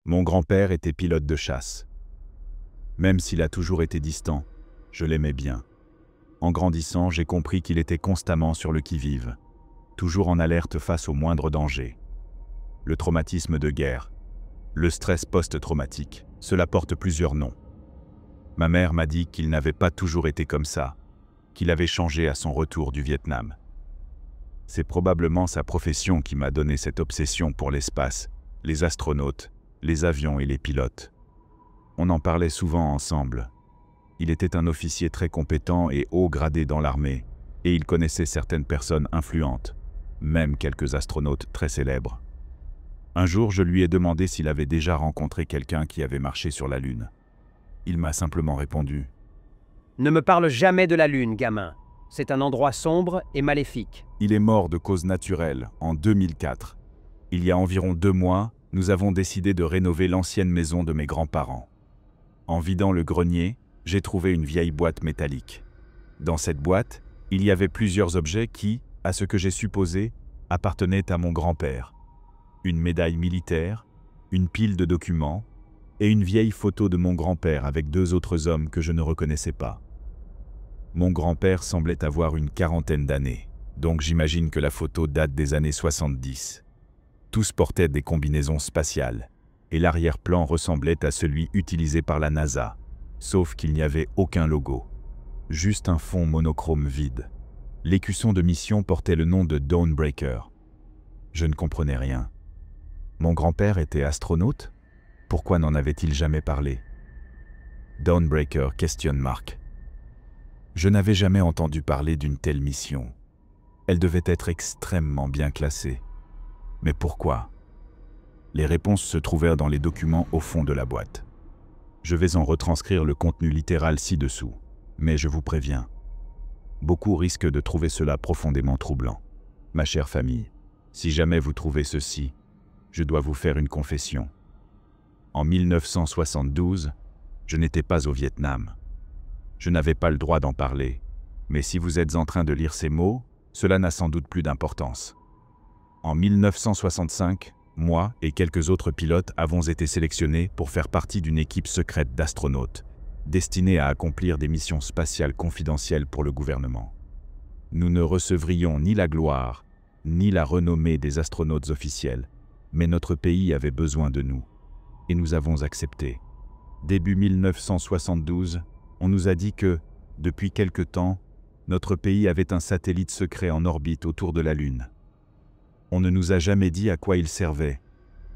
Mon grand-père était pilote de chasse. Même s'il a toujours été distant, je l'aimais bien. En grandissant, j'ai compris qu'il était constamment sur le qui-vive, toujours en alerte face au moindre danger. Le traumatisme de guerre, le stress post-traumatique, cela porte plusieurs noms. Ma mère m'a dit qu'il n'avait pas toujours été comme ça, qu'il avait changé à son retour du Vietnam. C'est probablement sa profession qui m'a donné cette obsession pour l'espace, les astronautes, les avions et les pilotes. On en parlait souvent ensemble. Il était un officier très compétent et haut gradé dans l'armée, et il connaissait certaines personnes influentes, même quelques astronautes très célèbres. Un jour, je lui ai demandé s'il avait déjà rencontré quelqu'un qui avait marché sur la Lune. Il m'a simplement répondu « Ne me parle jamais de la Lune, gamin. C'est un endroit sombre et maléfique. » Il est mort de cause naturelle en 2004. Il y a environ 2 mois, nous avons décidé de rénover l'ancienne maison de mes grands-parents. En vidant le grenier, j'ai trouvé une vieille boîte métallique. Dans cette boîte, il y avait plusieurs objets qui, à ce que j'ai supposé, appartenaient à mon grand-père. Une médaille militaire, une pile de documents et une vieille photo de mon grand-père avec 2 autres hommes que je ne reconnaissais pas. Mon grand-père semblait avoir une 40aine d'années, donc j'imagine que la photo date des années 70. Tous portaient des combinaisons spatiales, et l'arrière-plan ressemblait à celui utilisé par la NASA, sauf qu'il n'y avait aucun logo. Juste un fond monochrome vide. L'écusson de mission portait le nom de Dawnbreaker. Je ne comprenais rien. Mon grand-père était astronaute? Pourquoi n'en avait-il jamais parlé? Dawnbreaker ? Je n'avais jamais entendu parler d'une telle mission. Elle devait être extrêmement bien classée. Mais pourquoi? Les réponses se trouvèrent dans les documents au fond de la boîte. Je vais en retranscrire le contenu littéral ci-dessous, mais je vous préviens. Beaucoup risquent de trouver cela profondément troublant. Ma chère famille, si jamais vous trouvez ceci, je dois vous faire une confession. En 1972, je n'étais pas au Vietnam. Je n'avais pas le droit d'en parler, mais si vous êtes en train de lire ces mots, cela n'a sans doute plus d'importance. En 1965, moi et quelques autres pilotes avons été sélectionnés pour faire partie d'une équipe secrète d'astronautes, destinée à accomplir des missions spatiales confidentielles pour le gouvernement. Nous ne recevrions ni la gloire, ni la renommée des astronautes officiels, mais notre pays avait besoin de nous, et nous avons accepté. Début 1972, on nous a dit que, depuis quelque temps, notre pays avait un satellite secret en orbite autour de la Lune. On ne nous a jamais dit à quoi il servait,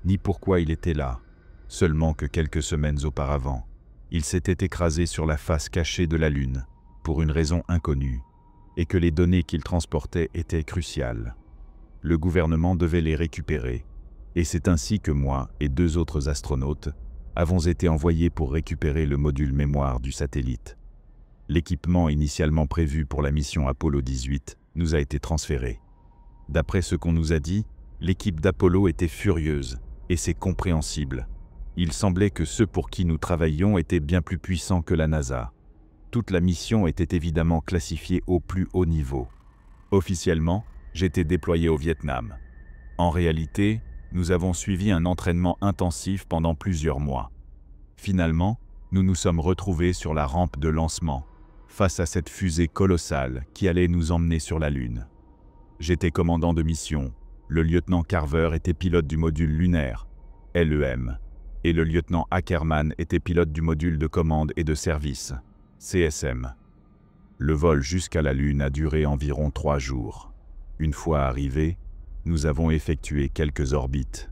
ni pourquoi il était là, seulement que quelques semaines auparavant, il s'était écrasé sur la face cachée de la Lune, pour une raison inconnue, et que les données qu'il transportait étaient cruciales. Le gouvernement devait les récupérer, et c'est ainsi que moi et 2 autres astronautes avons été envoyés pour récupérer le module mémoire du satellite. L'équipement initialement prévu pour la mission Apollo 18 nous a été transféré. D'après ce qu'on nous a dit, l'équipe d'Apollo était furieuse, et c'est compréhensible. Il semblait que ceux pour qui nous travaillions étaient bien plus puissants que la NASA. Toute la mission était évidemment classifiée au plus haut niveau. Officiellement, j'étais déployé au Vietnam. En réalité, nous avons suivi un entraînement intensif pendant plusieurs mois. Finalement, nous nous sommes retrouvés sur la rampe de lancement, face à cette fusée colossale qui allait nous emmener sur la Lune. J'étais commandant de mission, le lieutenant Carver était pilote du module lunaire, LEM, et le lieutenant Ackerman était pilote du module de commande et de service, CSM. Le vol jusqu'à la Lune a duré environ 3 jours. Une fois arrivés, nous avons effectué quelques orbites.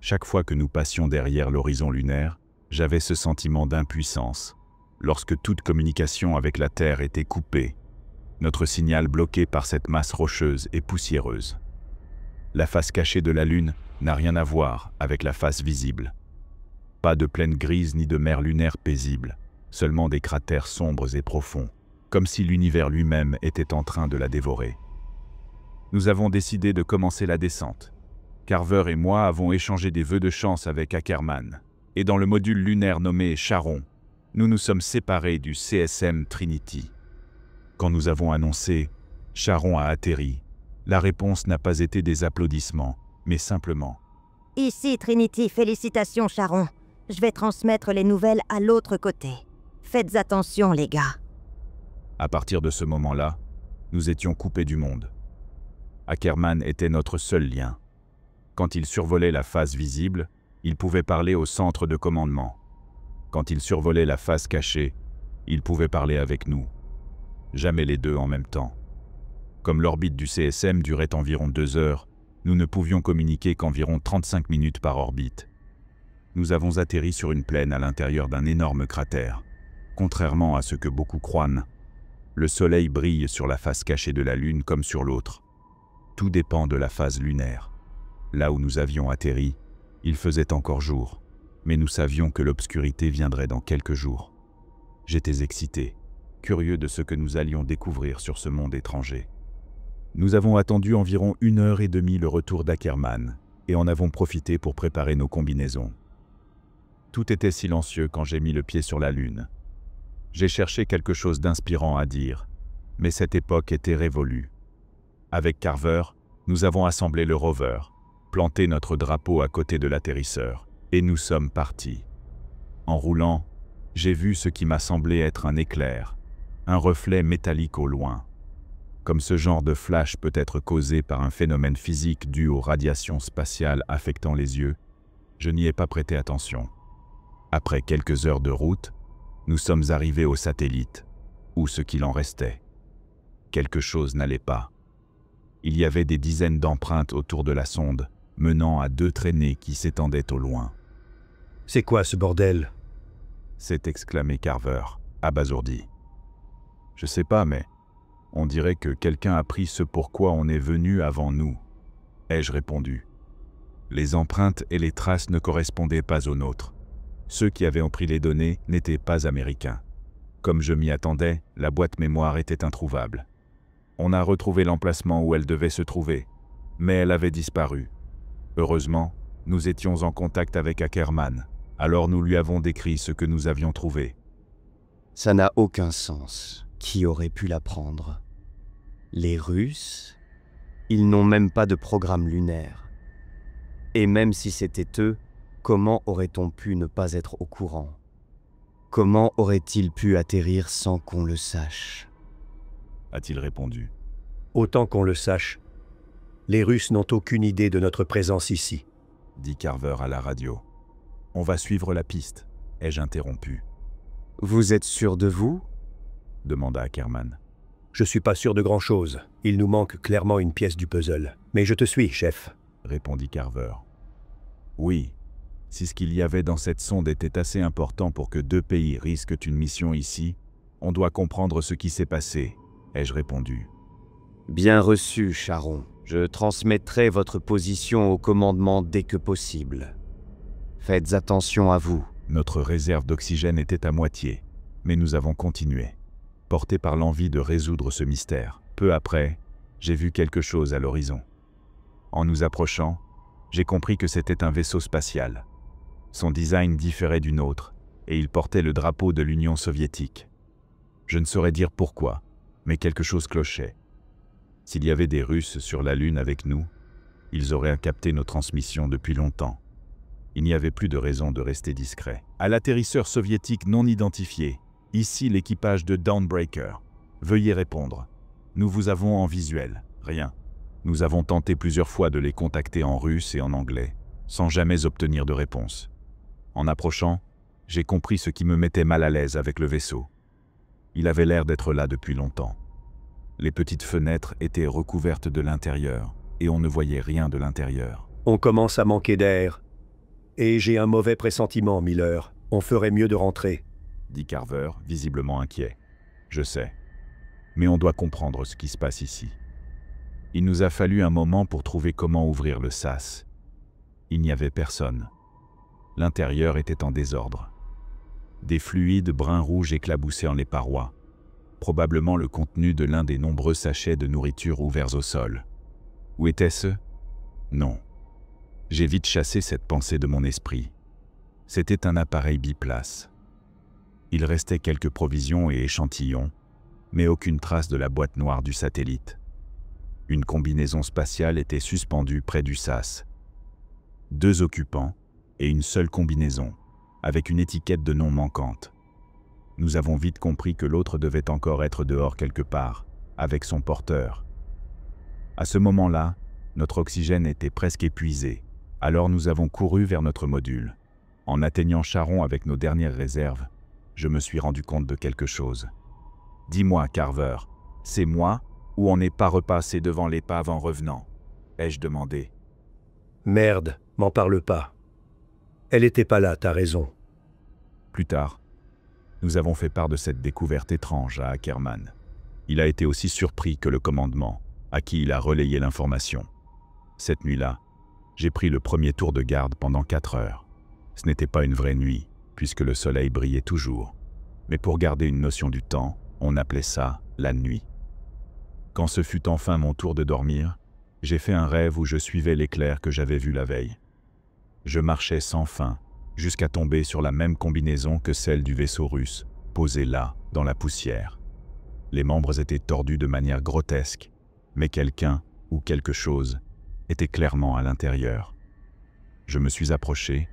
Chaque fois que nous passions derrière l'horizon lunaire, j'avais ce sentiment d'impuissance. Lorsque toute communication avec la Terre était coupée, notre signal bloqué par cette masse rocheuse et poussiéreuse. La face cachée de la Lune n'a rien à voir avec la face visible. Pas de plaine grise ni de mer lunaire paisible, seulement des cratères sombres et profonds, comme si l'univers lui-même était en train de la dévorer. Nous avons décidé de commencer la descente. Carver et moi avons échangé des vœux de chance avec Ackerman, et dans le module lunaire nommé Charon, nous nous sommes séparés du CSM Trinity. Quand nous avons annoncé « Charon a atterri », la réponse n'a pas été des applaudissements, mais simplement Ici Trinity, félicitations Charon. Je vais transmettre les nouvelles à l'autre côté. Faites attention les gars. À partir de ce moment-là, nous étions coupés du monde. Ackerman était notre seul lien. Quand il survolait la face visible, il pouvait parler au centre de commandement. Quand il survolait la face cachée, il pouvait parler avec nous. Jamais les deux en même temps. Comme l'orbite du CSM durait environ 2 heures, nous ne pouvions communiquer qu'environ 35 minutes par orbite. Nous avons atterri sur une plaine à l'intérieur d'un énorme cratère. Contrairement à ce que beaucoup croient, le Soleil brille sur la face cachée de la Lune comme sur l'autre. Tout dépend de la phase lunaire. Là où nous avions atterri, il faisait encore jour, mais nous savions que l'obscurité viendrait dans quelques jours. J'étais excité, curieux de ce que nous allions découvrir sur ce monde étranger. Nous avons attendu environ 1h30 le retour d'Ackerman et en avons profité pour préparer nos combinaisons. Tout était silencieux quand j'ai mis le pied sur la Lune. J'ai cherché quelque chose d'inspirant à dire, mais cette époque était révolue. Avec Carver, nous avons assemblé le rover, planté notre drapeau à côté de l'atterrisseur, et nous sommes partis. En roulant, j'ai vu ce qui m'a semblé être un éclair, un reflet métallique au loin. Comme ce genre de flash peut être causé par un phénomène physique dû aux radiations spatiales affectant les yeux, je n'y ai pas prêté attention. Après quelques heures de route, nous sommes arrivés au satellite, ou ce qu'il en restait. Quelque chose n'allait pas. Il y avait des dizaines d'empreintes autour de la sonde, menant à 2 traînées qui s'étendaient au loin. « C'est quoi ce bordel ?» s'est exclamé Carver, abasourdi. « Je sais pas, mais on dirait que quelqu'un a pris ce pourquoi on est venu avant nous, » ai-je répondu. Les empreintes et les traces ne correspondaient pas aux nôtres. Ceux qui avaient pris les données n'étaient pas américains. Comme je m'y attendais, la boîte mémoire était introuvable. On a retrouvé l'emplacement où elle devait se trouver, mais elle avait disparu. Heureusement, nous étions en contact avec Ackerman, alors nous lui avons décrit ce que nous avions trouvé. Ça n'a aucun sens. Qui aurait pu la prendre? Les Russes? Ils n'ont même pas de programme lunaire. Et même si c'était eux, comment aurait-on pu ne pas être au courant? Comment aurait-il pu atterrir sans qu'on le sache? A-t-il répondu. Autant qu'on le sache, les Russes n'ont aucune idée de notre présence ici, dit Carver à la radio. On va suivre la piste, ai-je interrompu. Vous êtes sûr de vous? Demanda Ackerman. Je suis pas sûr de grand-chose. Il nous manque clairement une pièce du puzzle. Mais je te suis, chef, répondit Carver. Oui, si ce qu'il y avait dans cette sonde était assez important pour que 2 pays risquent une mission ici, on doit comprendre ce qui s'est passé, ai-je répondu. Bien reçu, Charon. Je transmettrai votre position au commandement dès que possible. Faites attention à vous. Notre réserve d'oxygène était à moitié, mais nous avons continué, portés par l'envie de résoudre ce mystère. Peu après, j'ai vu quelque chose à l'horizon. En nous approchant, j'ai compris que c'était un vaisseau spatial. Son design différait du nôtre, et il portait le drapeau de l'Union soviétique. Je ne saurais dire pourquoi, mais quelque chose clochait. S'il y avait des Russes sur la Lune avec nous, ils auraient capté nos transmissions depuis longtemps. Il n'y avait plus de raison de rester discret. À l'atterrisseur soviétique non identifié, ici l'équipage de Dawnbreaker. Veuillez répondre. Nous vous avons en visuel. Rien. Nous avons tenté plusieurs fois de les contacter en russe et en anglais, sans jamais obtenir de réponse. En approchant, j'ai compris ce qui me mettait mal à l'aise avec le vaisseau. Il avait l'air d'être là depuis longtemps. Les petites fenêtres étaient recouvertes de l'intérieur, et on ne voyait rien de l'intérieur. On commence à manquer d'air. Et j'ai un mauvais pressentiment, Miller. On ferait mieux de rentrer, dit Carver, visiblement inquiet. Je sais. Mais on doit comprendre ce qui se passe ici. Il nous a fallu un moment pour trouver comment ouvrir le sas. Il n'y avait personne. L'intérieur était en désordre. Des fluides brun-rouge éclaboussaient en les parois, probablement le contenu de l'un des nombreux sachets de nourriture ouverts au sol. Où était-ce? Non. J'ai vite chassé cette pensée de mon esprit. C'était un appareil biplace. Il restait quelques provisions et échantillons, mais aucune trace de la boîte noire du satellite. Une combinaison spatiale était suspendue près du sas. 2 occupants et une seule combinaison, avec une étiquette de nom manquante. Nous avons vite compris que l'autre devait encore être dehors quelque part, avec son porteur. À ce moment-là, notre oxygène était presque épuisé, alors nous avons couru vers notre module. En atteignant Charon avec nos dernières réserves, je me suis rendu compte de quelque chose. « Dis-moi, Carver, c'est moi ou on n'est pas repassé devant l'épave en revenant ?» ai-je demandé. « Merde, m'en parle pas. Elle était pas là, t'as raison. » Plus tard, nous avons fait part de cette découverte étrange à Ackerman. Il a été aussi surpris que le commandement, à qui il a relayé l'information. Cette nuit-là, j'ai pris le premier tour de garde pendant 4 heures. Ce n'était pas une vraie nuit, puisque le soleil brillait toujours. Mais pour garder une notion du temps, on appelait ça la nuit. Quand ce fut enfin mon tour de dormir, j'ai fait un rêve où je suivais l'éclair que j'avais vu la veille. Je marchais sans fin, jusqu'à tomber sur la même combinaison que celle du vaisseau russe, posée là, dans la poussière. Les membres étaient tordus de manière grotesque, mais quelqu'un, ou quelque chose, était clairement à l'intérieur. Je me suis approché,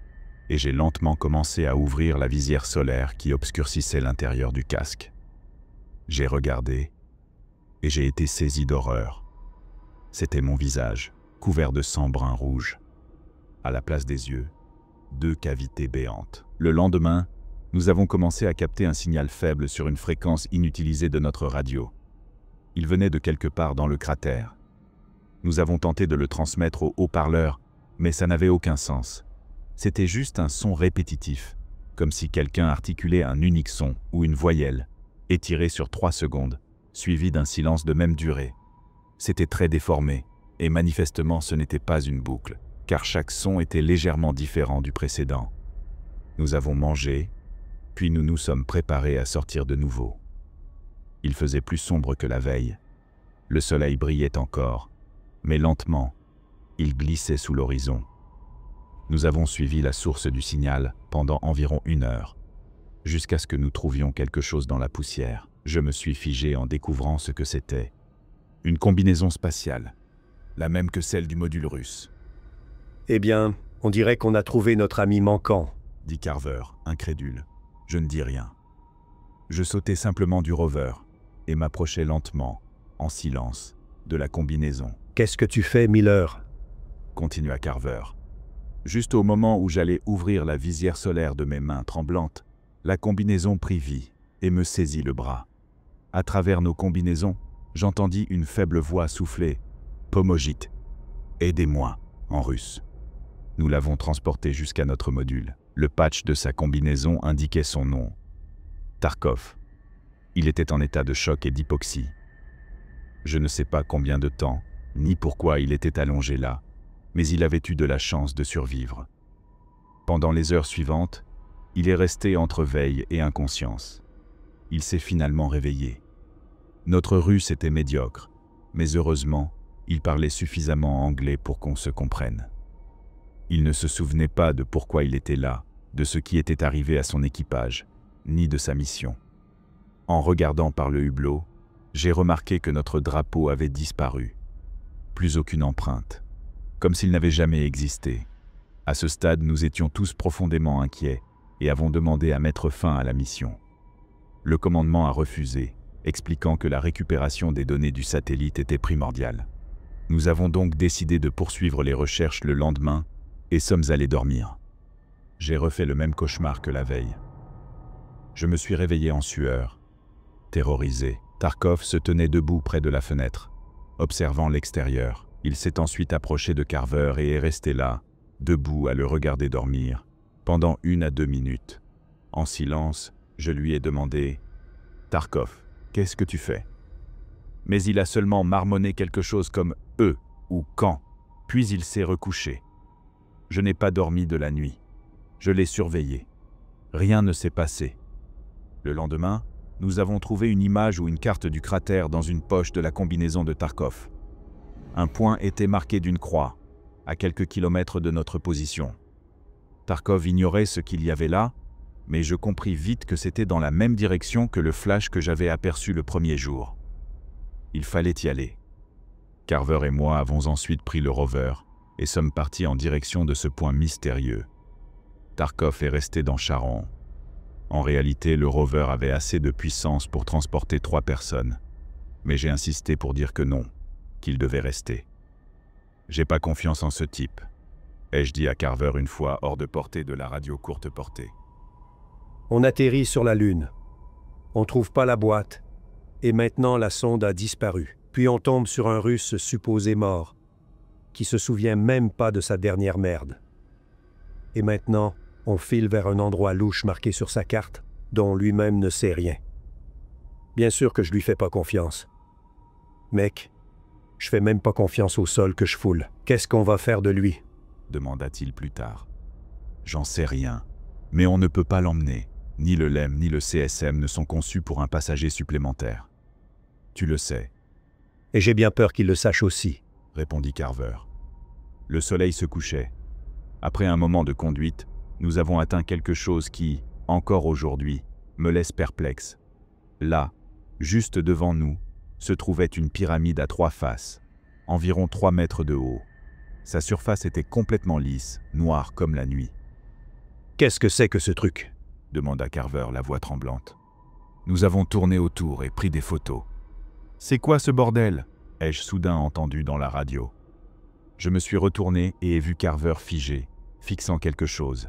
et j'ai lentement commencé à ouvrir la visière solaire qui obscurcissait l'intérieur du casque. J'ai regardé, et j'ai été saisi d'horreur. C'était mon visage, couvert de sang brun rouge. À la place des yeux, 2 cavités béantes. Le lendemain, nous avons commencé à capter un signal faible sur une fréquence inutilisée de notre radio. Il venait de quelque part dans le cratère. Nous avons tenté de le transmettre au haut-parleur, mais ça n'avait aucun sens. C'était juste un son répétitif, comme si quelqu'un articulait un unique son ou une voyelle, étiré sur 3 secondes, suivi d'un silence de même durée. C'était très déformé, et manifestement ce n'était pas une boucle, car chaque son était légèrement différent du précédent. Nous avons mangé, puis nous nous sommes préparés à sortir de nouveau. Il faisait plus sombre que la veille. Le soleil brillait encore, mais lentement, il glissait sous l'horizon. Nous avons suivi la source du signal pendant environ 1 heure, jusqu'à ce que nous trouvions quelque chose dans la poussière. Je me suis figé en découvrant ce que c'était. Une combinaison spatiale, la même que celle du module russe. « Eh bien, on dirait qu'on a trouvé notre ami manquant. » dit Carver, incrédule. Je ne dis rien. Je sautais simplement du rover et m'approchais lentement, en silence, de la combinaison. « Qu'est-ce que tu fais, Miller ?» continua Carver. Juste au moment où j'allais ouvrir la visière solaire de mes mains tremblantes, la combinaison prit vie et me saisit le bras. À travers nos combinaisons, j'entendis une faible voix souffler « Pomogite, aidez-moi » en russe. Nous l'avons transporté jusqu'à notre module. Le patch de sa combinaison indiquait son nom. Tarkov. Il était en état de choc et d'hypoxie. Je ne sais pas combien de temps, ni pourquoi il était allongé là, mais il avait eu de la chance de survivre. Pendant les heures suivantes, il est resté entre veille et inconscience. Il s'est finalement réveillé. Notre russe était médiocre, mais heureusement, il parlait suffisamment anglais pour qu'on se comprenne. Il ne se souvenait pas de pourquoi il était là, de ce qui était arrivé à son équipage, ni de sa mission. En regardant par le hublot, j'ai remarqué que notre drapeau avait disparu. Plus aucune empreinte, comme s'il n'avait jamais existé. À ce stade, nous étions tous profondément inquiets et avons demandé à mettre fin à la mission. Le commandement a refusé, expliquant que la récupération des données du satellite était primordiale. Nous avons donc décidé de poursuivre les recherches le lendemain et sommes allés dormir. J'ai refait le même cauchemar que la veille. Je me suis réveillé en sueur. Terrorisé, Tarkov se tenait debout près de la fenêtre, observant l'extérieur. Il s'est ensuite approché de Carver et est resté là, debout à le regarder dormir, pendant 1 à 2 minutes. En silence, je lui ai demandé « Tarkov, qu'est-ce que tu fais ?» Mais il a seulement marmonné quelque chose comme « ou « quand », puis il s'est recouché. Je n'ai pas dormi de la nuit. Je l'ai surveillé. Rien ne s'est passé. Le lendemain, nous avons trouvé une image ou une carte du cratère dans une poche de la combinaison de Tarkov. Un point était marqué d'une croix, à quelques kilomètres de notre position. Tarkov ignorait ce qu'il y avait là, mais je compris vite que c'était dans la même direction que le flash que j'avais aperçu le premier jour. Il fallait y aller. Carver et moi avons ensuite pris le rover et sommes partis en direction de ce point mystérieux. Tarkov est resté dans Charon. En réalité, le rover avait assez de puissance pour transporter 3 personnes. Mais j'ai insisté pour dire que non, qu'il devait rester. J'ai pas confiance en ce type, ai-je dit à Carver une fois hors de portée de la radio courte portée. On atterrit sur la Lune. On trouve pas la boîte. Et maintenant, la sonde a disparu. Puis on tombe sur un Russe supposé mort, qui se souvient même pas de sa dernière merde. Et maintenant, on file vers un endroit louche marqué sur sa carte, dont lui-même ne sait rien. Bien sûr que je lui fais pas confiance. Mec, je fais même pas confiance au sol que je foule. Qu'est-ce qu'on va faire de lui? Demanda-t-il plus tard. J'en sais rien, mais on ne peut pas l'emmener. Ni le LEM ni le CSM ne sont conçus pour un passager supplémentaire. Tu le sais. Et j'ai bien peur qu'il le sache aussi, répondit Carver. Le soleil se couchait. Après un moment de conduite, nous avons atteint quelque chose qui, encore aujourd'hui, me laisse perplexe. Là, juste devant nous, se trouvait une pyramide à 3 faces, environ 3 mètres de haut. Sa surface était complètement lisse, noire comme la nuit. « Qu'est-ce que c'est que ce truc ?» demanda Carver, la voix tremblante. Nous avons tourné autour et pris des photos. « C'est quoi ce bordel ?» ai-je soudain entendu dans la radio. Je me suis retourné et ai vu Carver figé, fixant quelque chose.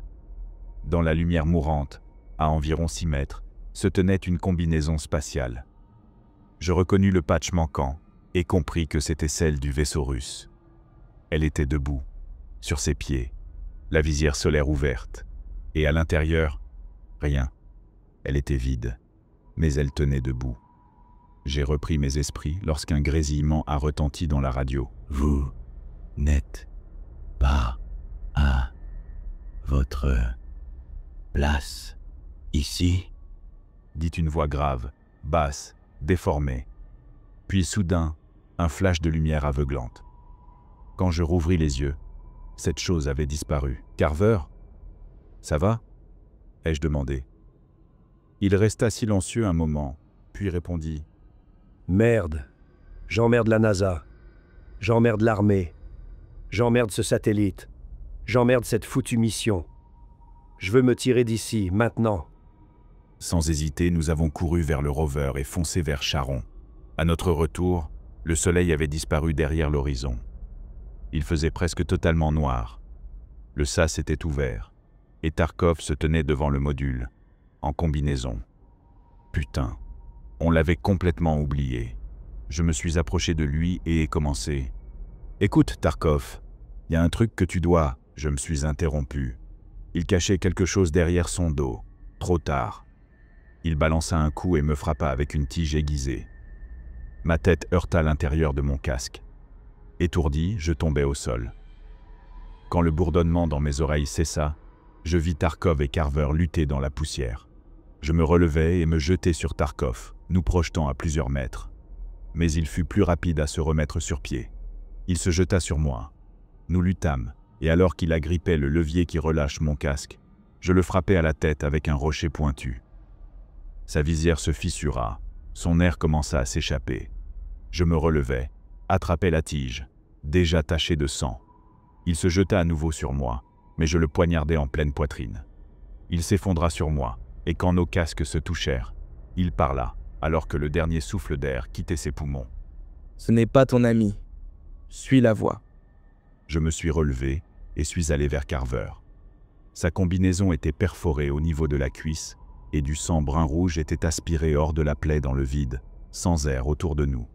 Dans la lumière mourante, à environ 6 mètres, se tenait une combinaison spatiale. Je reconnus le patch manquant et compris que c'était celle du vaisseau russe. Elle était debout, sur ses pieds, la visière solaire ouverte, et à l'intérieur, rien. Elle était vide, mais elle tenait debout. J'ai repris mes esprits lorsqu'un grésillement a retenti dans la radio. « Vous n'êtes pas à votre place ici ?» dit une voix grave, basse, déformée. Puis soudain, un flash de lumière aveuglante. Quand je rouvris les yeux, cette chose avait disparu. « Carver, ça va ?» ai-je demandé. Il resta silencieux un moment, puis répondit « Merde. J'emmerde la NASA. J'emmerde l'armée. J'emmerde ce satellite. J'emmerde cette foutue mission. Je veux me tirer d'ici, maintenant. » Sans hésiter, nous avons couru vers le rover et foncé vers Charon. À notre retour, le soleil avait disparu derrière l'horizon. Il faisait presque totalement noir. Le sas était ouvert, et Tarkov se tenait devant le module, en combinaison. Putain, on l'avait complètement oublié. Je me suis approché de lui et ai commencé. « Écoute, Tarkov, il y a un truc que tu dois… » Je me suis interrompu. Il cachait quelque chose derrière son dos. Trop tard. Il balança un coup et me frappa avec une tige aiguisée. Ma tête heurta l'intérieur de mon casque. Étourdi, je tombai au sol. Quand le bourdonnement dans mes oreilles cessa, je vis Tarkov et Carver lutter dans la poussière. Je me relevai et me jetai sur Tarkov, nous projetant à plusieurs mètres. Mais il fut plus rapide à se remettre sur pied. Il se jeta sur moi. Nous luttâmes, et alors qu'il agrippait le levier qui relâche mon casque, je le frappai à la tête avec un rocher pointu. Sa visière se fissura, son air commença à s'échapper. Je me relevai, attrapai la tige, déjà tachée de sang. Il se jeta à nouveau sur moi, mais je le poignardai en pleine poitrine. Il s'effondra sur moi, et quand nos casques se touchèrent, il parla, alors que le dernier souffle d'air quittait ses poumons. « Ce n'est pas ton ami. Suis la voie. » Je me suis relevé et suis allé vers Carver. Sa combinaison était perforée au niveau de la cuisse, et du sang brun-rouge était aspiré hors de la plaie dans le vide, sans air autour de nous.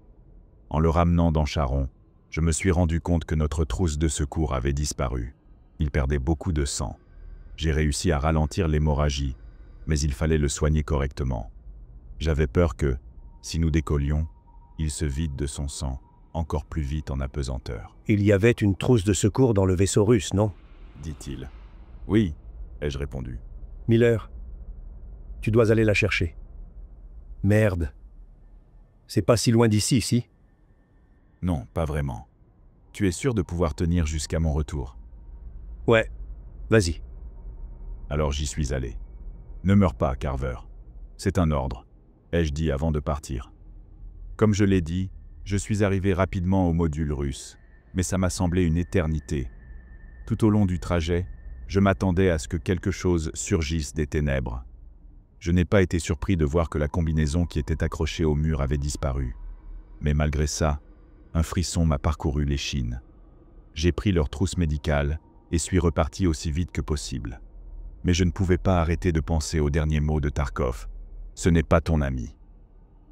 En le ramenant dans Charon, je me suis rendu compte que notre trousse de secours avait disparu. Il perdait beaucoup de sang. J'ai réussi à ralentir l'hémorragie, mais il fallait le soigner correctement. J'avais peur que, si nous décollions, il se vide de son sang, encore plus vite en apesanteur. « Il y avait une trousse de secours dans le vaisseau russe, non ?» dit-il. « Oui, » ai-je répondu. « Miller, tu dois aller la chercher. » « Merde. C'est pas si loin d'ici, si ?» « Non, pas vraiment. Tu es sûr de pouvoir tenir jusqu'à mon retour ?»« Ouais, vas-y. » Alors j'y suis allé. « Ne meurs pas, Carver. C'est un ordre, » ai-je dit avant de partir. Comme je l'ai dit, je suis arrivé rapidement au module russe, mais ça m'a semblé une éternité Tout au long du trajet, je m'attendais à ce que quelque chose surgisse des ténèbres. Je n'ai pas été surpris de voir que la combinaison qui était accrochée au mur avait disparu. Mais malgré ça, un frisson m'a parcouru l'échine. J'ai pris leur trousse médicale et suis reparti aussi vite que possible. Mais je ne pouvais pas arrêter de penser aux derniers mots de Tarkov. « Ce n'est pas ton ami.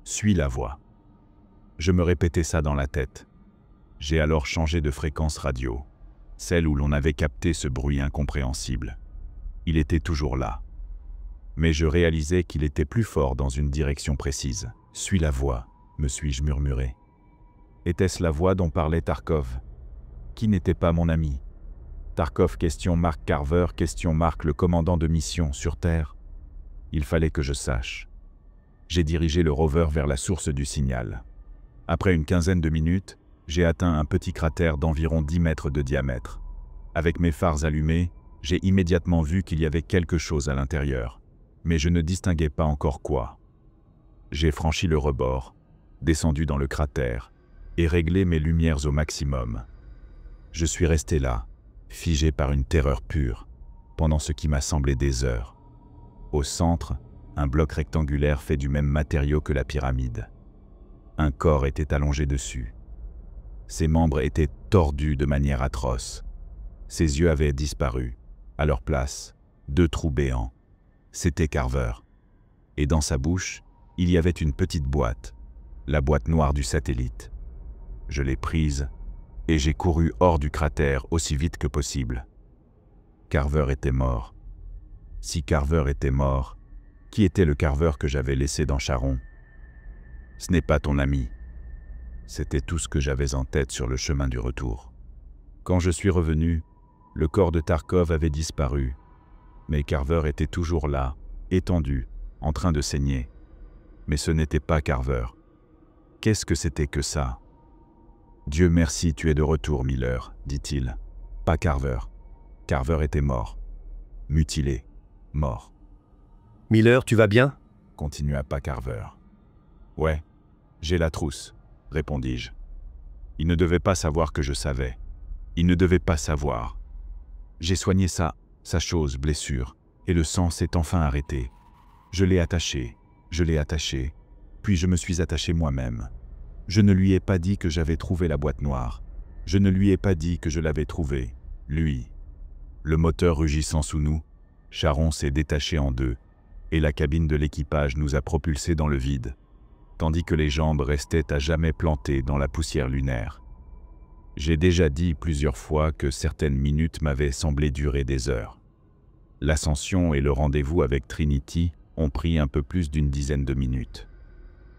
Suis la voie. » Je me répétais ça dans la tête. J'ai alors changé de fréquence radio, celle où l'on avait capté ce bruit incompréhensible. Il était toujours là. Mais je réalisais qu'il était plus fort dans une direction précise. « Suis la voie », me suis-je murmuré. Était-ce la voie dont parlait Tarkov? Qui n'était pas mon ami? Tarkov ? Carver ? Le commandant de mission sur Terre? Il fallait que je sache. J'ai dirigé le rover vers la source du signal. Après une quinzaine de minutes, j'ai atteint un petit cratère d'environ 10 mètres de diamètre. Avec mes phares allumés, j'ai immédiatement vu qu'il y avait quelque chose à l'intérieur, mais je ne distinguais pas encore quoi. J'ai franchi le rebord, descendu dans le cratère, et réglé mes lumières au maximum. Je suis resté là, figé par une terreur pure, pendant ce qui m'a semblé des heures. Au centre, un bloc rectangulaire fait du même matériau que la pyramide. Un corps était allongé dessus. Ses membres étaient tordus de manière atroce. Ses yeux avaient disparu. À leur place, 2 trous béants. C'était Carver. Et dans sa bouche, il y avait une petite boîte, la boîte noire du satellite. Je l'ai prise et j'ai couru hors du cratère aussi vite que possible. Carver était mort. Si Carver était mort, qui était le Carver que j'avais laissé dans Charon? Ce n'est pas ton ami. C'était tout ce que j'avais en tête sur le chemin du retour. Quand je suis revenu, le corps de Tarkov avait disparu, mais Carver était toujours là, étendu, en train de saigner. Mais ce n'était pas Carver. Qu'est-ce que c'était que ça? Dieu merci, tu es de retour, Miller, dit-il. Pas Carver. Carver était mort. Mutilé. Mort. Miller, tu vas bien? Continua pas Carver. Ouais, j'ai la trousse, répondis-je. Il ne devait pas savoir que je savais. Il ne devait pas savoir. J'ai soigné sa blessure, et le sang s'est enfin arrêté. Je l'ai attaché, puis je me suis attaché moi-même. Je ne lui ai pas dit que j'avais trouvé la boîte noire. Je ne lui ai pas dit que je l'avais trouvée, lui. Le moteur rugissant sous nous, Charon s'est détaché en 2, et la cabine de l'équipage nous a propulsés dans le vide, tandis que les jambes restaient à jamais plantées dans la poussière lunaire. J'ai déjà dit plusieurs fois que certaines minutes m'avaient semblé durer des heures. L'ascension et le rendez-vous avec Trinity ont pris un peu plus d'une dizaine de minutes.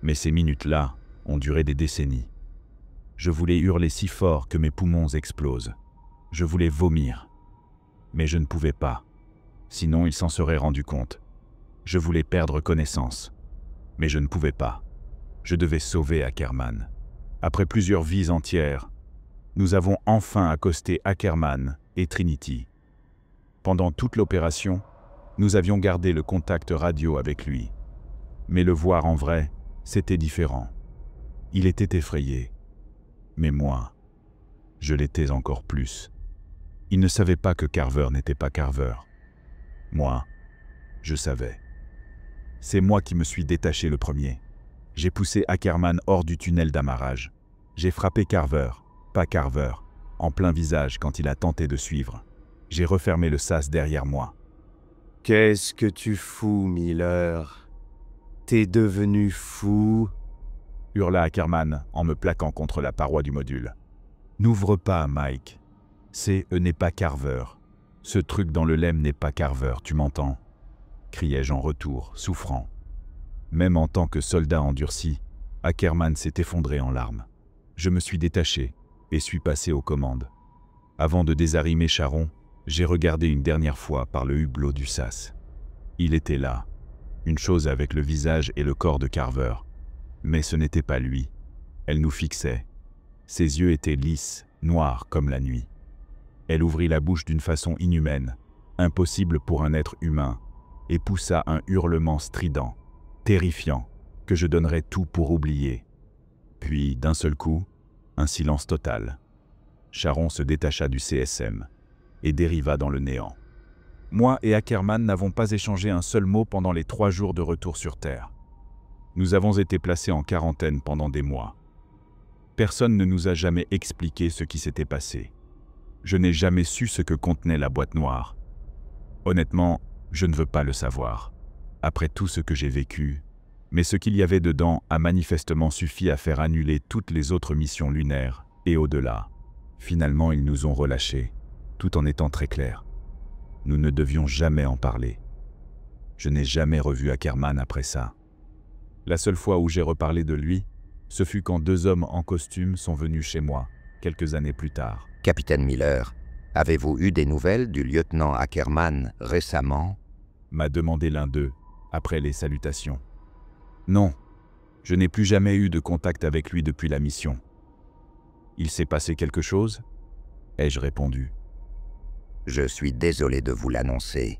Mais ces minutes-là ont duré des décennies. Je voulais hurler si fort que mes poumons explosent. Je voulais vomir. Mais je ne pouvais pas. Sinon, il s'en serait rendu compte. Je voulais perdre connaissance. Mais je ne pouvais pas. Je devais sauver Ackerman. Après plusieurs vies entières, nous avons enfin accosté Ackerman et Trinity. Pendant toute l'opération, nous avions gardé le contact radio avec lui. Mais le voir en vrai, c'était différent. Il était effrayé. Mais moi, je l'étais encore plus. Il ne savait pas que Carver n'était pas Carver. Moi, je savais. C'est moi qui me suis détaché le premier. J'ai poussé Ackerman hors du tunnel d'amarrage. J'ai frappé Carver, pas Carver, en plein visage quand il a tenté de suivre. J'ai refermé le sas derrière moi. « Qu'est-ce que tu fous, Miller? T'es devenu fou ?» hurla Ackerman en me plaquant contre la paroi du module. « N'ouvre pas, Mike. n'est pas Carver. Ce truc dans le lemme n'est pas Carver, tu m'entends ?» criai-je en retour, souffrant. Même en tant que soldat endurci, Ackerman s'est effondré en larmes. Je me suis détaché et suis passé aux commandes. Avant de désarrimer Charon, j'ai regardé une dernière fois par le hublot du sas. Il était là, une chose avec le visage et le corps de Carver. Mais ce n'était pas lui. Elle nous fixait. Ses yeux étaient lisses, noirs comme la nuit. Elle ouvrit la bouche d'une façon inhumaine, impossible pour un être humain, et poussa un hurlement strident, terrifiant, que je donnerais tout pour oublier. Puis, d'un seul coup, un silence total. Charon se détacha du CSM. et dériva dans le néant. Moi et Ackerman n'avons pas échangé un seul mot pendant les 3 jours de retour sur Terre. Nous avons été placés en quarantaine pendant des mois. Personne ne nous a jamais expliqué ce qui s'était passé. Je n'ai jamais su ce que contenait la boîte noire. Honnêtement, je ne veux pas le savoir. Après tout ce que j'ai vécu, mais ce qu'il y avait dedans a manifestement suffi à faire annuler toutes les autres missions lunaires et au-delà. Finalement, ils nous ont relâchés, tout en étant très clairs. Nous ne devions jamais en parler. Je n'ai jamais revu Ackerman après ça. La seule fois où j'ai reparlé de lui, ce fut quand 2 hommes en costume sont venus chez moi, quelques années plus tard. Capitaine Miller, avez-vous eu des nouvelles du lieutenant Ackerman récemment? M'a demandé l'un d'eux, après les salutations. Non, je n'ai plus jamais eu de contact avec lui depuis la mission. Il s'est passé quelque chose? Ai-je répondu. Je suis désolé de vous l'annoncer,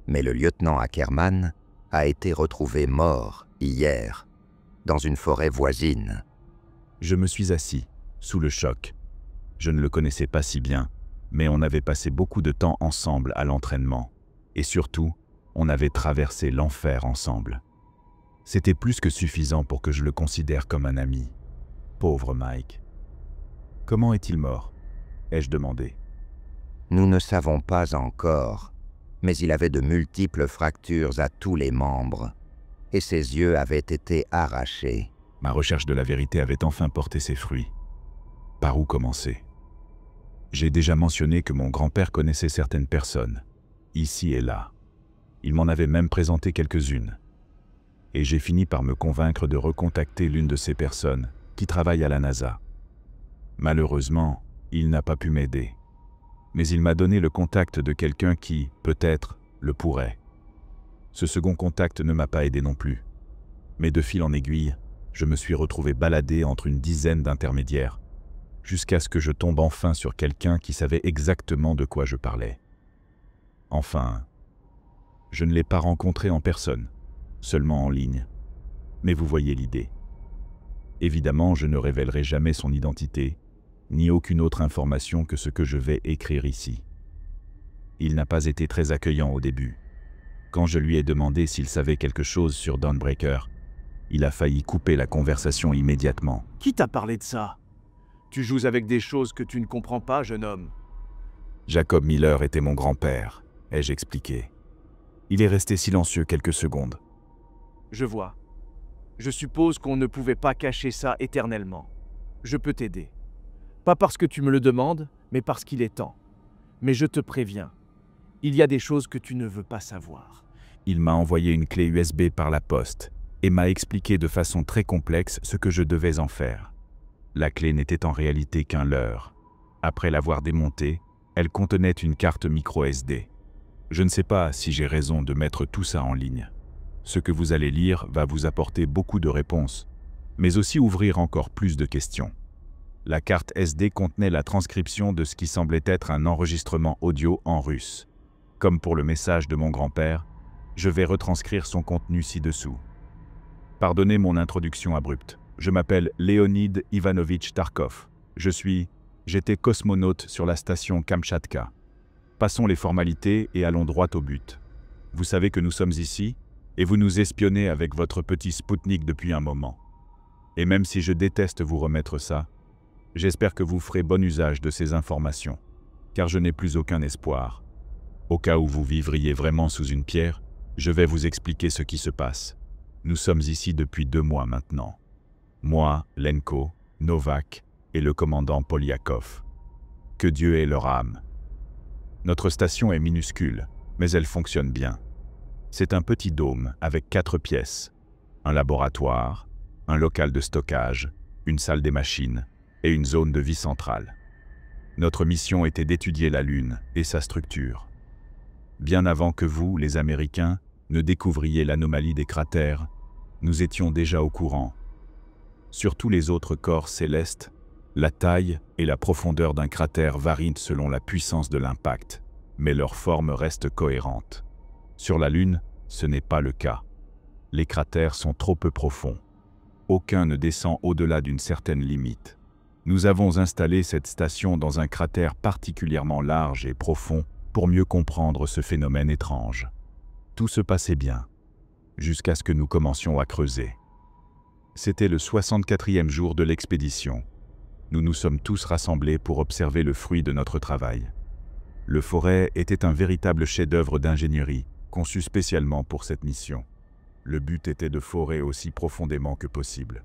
mais le lieutenant Ackerman a été retrouvé mort hier, dans une forêt voisine. Je me suis assis, sous le choc. Je ne le connaissais pas si bien, mais on avait passé beaucoup de temps ensemble à l'entraînement. Et surtout, on avait traversé l'enfer ensemble. C'était plus que suffisant pour que je le considère comme un ami. Pauvre Mike. Comment est-il mort? Ai-je demandé. Nous ne savons pas encore, mais il avait de multiples fractures à tous les membres, et ses yeux avaient été arrachés. Ma recherche de la vérité avait enfin porté ses fruits. Par où commencer? J'ai déjà mentionné que mon grand-père connaissait certaines personnes, ici et là. Il m'en avait même présenté quelques-unes. Et j'ai fini par me convaincre de recontacter l'une de ces personnes qui travaille à la NASA. Malheureusement, il n'a pas pu m'aider. Mais il m'a donné le contact de quelqu'un qui, peut-être, le pourrait. Ce second contact ne m'a pas aidé non plus. Mais de fil en aiguille, je me suis retrouvé baladé entre une dizaine d'intermédiaires, jusqu'à ce que je tombe enfin sur quelqu'un qui savait exactement de quoi je parlais. Enfin, je ne l'ai pas rencontré en personne, seulement en ligne. Mais vous voyez l'idée. Évidemment, je ne révélerai jamais son identité, ni aucune autre information que ce que je vais écrire ici. Il n'a pas été très accueillant au début. Quand je lui ai demandé s'il savait quelque chose sur Dawnbreaker, il a failli couper la conversation immédiatement. Qui t'a parlé de ça? Tu joues avec des choses que tu ne comprends pas, jeune homme. Jacob Miller était mon grand-père, ai-je expliqué. Il est resté silencieux quelques secondes. Je vois. Je suppose qu'on ne pouvait pas cacher ça éternellement. Je peux t'aider. Pas parce que tu me le demandes, mais parce qu'il est temps. Mais je te préviens, il y a des choses que tu ne veux pas savoir. Il m'a envoyé une clé USB par la poste et m'a expliqué de façon très complexe ce que je devais en faire. La clé n'était en réalité qu'un leurre. Après l'avoir démontée, elle contenait une carte micro SD. Je ne sais pas si j'ai raison de mettre tout ça en ligne. Ce que vous allez lire va vous apporter beaucoup de réponses, mais aussi ouvrir encore plus de questions. La carte SD contenait la transcription de ce qui semblait être un enregistrement audio en russe. Comme pour le message de mon grand-père, je vais retranscrire son contenu ci-dessous. Pardonnez mon introduction abrupte. Je m'appelle Leonid Ivanovitch Tarkov. J'étais cosmonaute sur la station Kamchatka. Passons les formalités et allons droit au but. Vous savez que nous sommes ici, et vous nous espionnez avec votre petit Spoutnik depuis un moment. Et même si je déteste vous remettre ça, j'espère que vous ferez bon usage de ces informations, car je n'ai plus aucun espoir. Au cas où vous vivriez vraiment sous une pierre, je vais vous expliquer ce qui se passe. Nous sommes ici depuis 2 mois maintenant. Moi, Lenko, Novak et le commandant Polyakov. Que Dieu ait leur âme. Notre station est minuscule, mais elle fonctionne bien. C'est un petit dôme avec 4 pièces, un laboratoire, un local de stockage, une salle des machines et une zone de vie centrale. Notre mission était d'étudier la Lune et sa structure. Bien avant que vous, les Américains, ne découvriez l'anomalie des cratères, nous étions déjà au courant. Sur tous les autres corps célestes, la taille et la profondeur d'un cratère varient selon la puissance de l'impact, mais leur forme reste cohérente. Sur la Lune, ce n'est pas le cas. Les cratères sont trop peu profonds. Aucun ne descend au-delà d'une certaine limite. Nous avons installé cette station dans un cratère particulièrement large et profond pour mieux comprendre ce phénomène étrange. Tout se passait bien, jusqu'à ce que nous commencions à creuser. C'était le 64e jour de l'expédition. Nous nous sommes tous rassemblés pour observer le fruit de notre travail. Le forêt était un véritable chef-d'œuvre d'ingénierie, conçu spécialement pour cette mission. Le but était de forer aussi profondément que possible.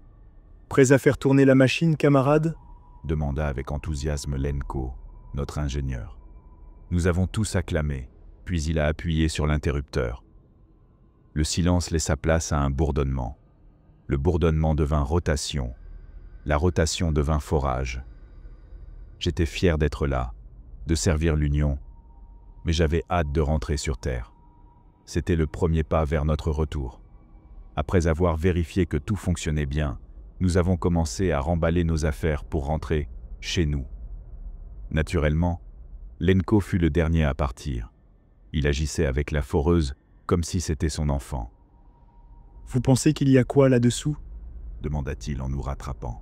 Prêts à faire tourner la machine, camarades ? Demanda avec enthousiasme Lenko, notre ingénieur. Nous avons tous acclamé, puis il a appuyé sur l'interrupteur. Le silence laissa place à un bourdonnement. Le bourdonnement devint rotation. La rotation devint forage. J'étais fier d'être là, de servir l'Union, mais j'avais hâte de rentrer sur Terre. C'était le premier pas vers notre retour. Après avoir vérifié que tout fonctionnait bien, nous avons commencé à remballer nos affaires pour rentrer chez nous. Naturellement, Lenko fut le dernier à partir. Il agissait avec la foreuse comme si c'était son enfant. « Vous pensez qu'il y a quoi là-dessous » demanda-t-il en nous rattrapant.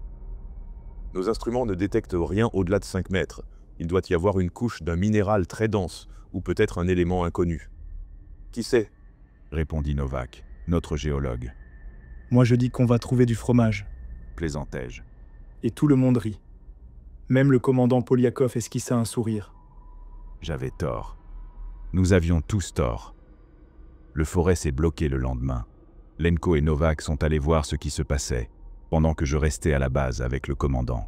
Nos instruments ne détectent rien au-delà de 5 mètres. Il doit y avoir une couche d'un minéral très dense, ou peut-être un élément inconnu. Qui sait ? Répondit Novak, notre géologue. Moi je dis qu'on va trouver du fromage. Plaisantai-je. Et tout le monde rit. Même le commandant Polyakov esquissa un sourire. J'avais tort. Nous avions tous tort. Le forêt s'est bloqué le lendemain. Lenko et Novak sont allés voir ce qui se passait, pendant que je restais à la base avec le commandant.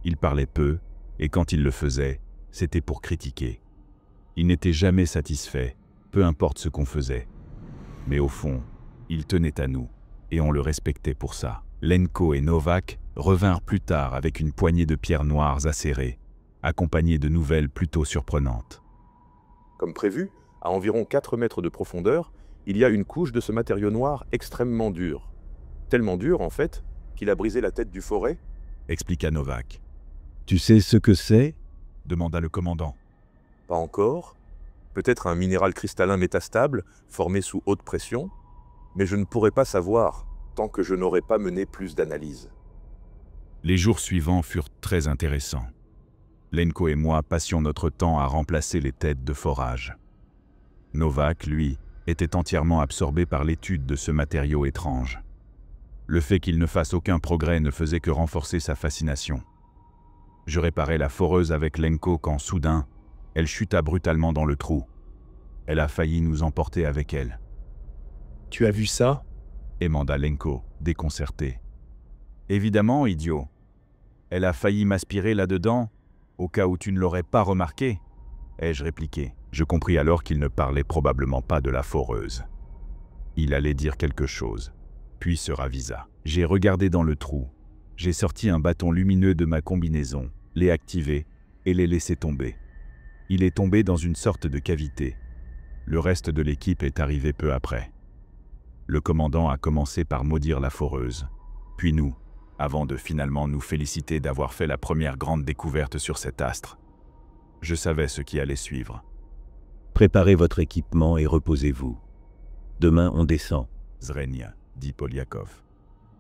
Ils parlaient peu, et quand ils le faisaient, c'était pour critiquer. Ils n'étaient jamais satisfaits, peu importe ce qu'on faisait. Mais au fond, ils tenaient à nous, et on le respectait pour ça. Lenko et Novak revinrent plus tard avec une poignée de pierres noires acérées, accompagnées de nouvelles plutôt surprenantes. Comme prévu, à environ 4 mètres de profondeur, il y a une couche de ce matériau noir extrêmement dur. Tellement dur, en fait, qu'il a brisé la tête du forêt, expliqua Novak. Tu sais ce que c'est ? Demanda le commandant. Pas encore. Peut-être un minéral cristallin métastable, formé sous haute pression, mais je ne pourrais pas savoir tant que je n'aurais pas mené plus d'analyses. Les jours suivants furent très intéressants. Lenko et moi passions notre temps à remplacer les têtes de forage. Novak, lui, était entièrement absorbé par l'étude de ce matériau étrange. Le fait qu'il ne fasse aucun progrès ne faisait que renforcer sa fascination. Je réparais la foreuse avec Lenko quand, soudain, elle chuta brutalement dans le trou. Elle a failli nous emporter avec elle. « Tu as vu ça » émanda Lenko, déconcerté. « Évidemment, idiot. Elle a failli m'aspirer là-dedans, au cas où tu ne l'aurais pas remarqué, » ai-je répliqué. Je compris alors qu'il ne parlait probablement pas de la foreuse. Il allait dire quelque chose, puis se ravisa. J'ai regardé dans le trou. J'ai sorti un bâton lumineux de ma combinaison, l'ai activé et l'ai laissé tomber. Il est tombé dans une sorte de cavité. Le reste de l'équipe est arrivé peu après. Le commandant a commencé par maudire la foreuse, puis nous, avant de finalement nous féliciter d'avoir fait la première grande découverte sur cet astre. Je savais ce qui allait suivre. Préparez votre équipement et reposez-vous. Demain, on descend. Zrenia, dit Polyakov.